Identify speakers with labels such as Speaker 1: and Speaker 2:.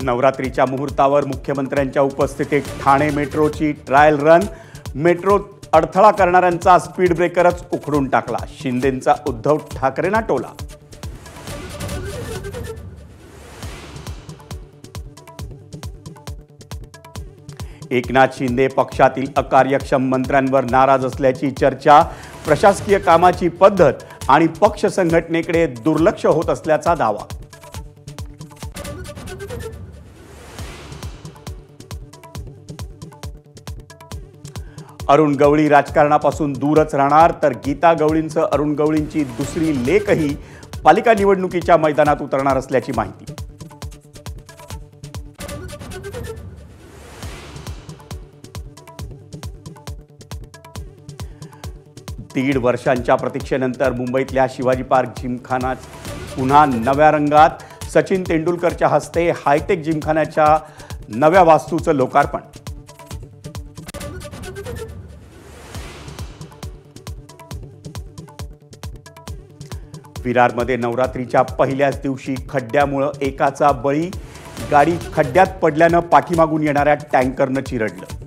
Speaker 1: नवरात्रीच्या मुहूर्तावर मुख्यमंत्र्यांच्या उपस्थितीत ठाणे मेट्रोची ट्रायल रन। मेट्रो अडथळा करणाऱ्यांचा स्पीड ब्रेकरच उखडून टाकला। शिंदेंचा उद्धव ठाकरेंना टोला। एकनाथ शिंदे पक्षातील अकार्यक्षम मंत्र्यांवर नाराज असल्याची चर्चा। प्रशासकीय कामाची पद्धत आणि पक्ष संघटनेकडे दुर्लक्ष होत असल्याचा दावा। अरुण गवळी राजकारणापासून दूरच राहणार, तर गीता गवळींसह अरुण गवळींची दुसरी लेकही पालिका निवडणुकीच्या मैदानात उतरणार असल्याची माहिती। 1.5 वर्षांच्या प्रतीक्षेनंतर मुंबईतल्या शिवाजी पार्क जिमखाना पुन्हा नव्या रंगात। सचिन तेंडुलकरच्या हस्ते हायटेक जिमखान्याच्या नव्या वास्तूचं लोकार्पण। विरारमध्ये नवरात्रीच्या पहिल्याच दिवशी खड्ड्यामुळे एकाचा बळी। गाडी खड्ड्यात पडल्यानं पाठीमागून येणाऱ्या टँकरनं चिरडलं।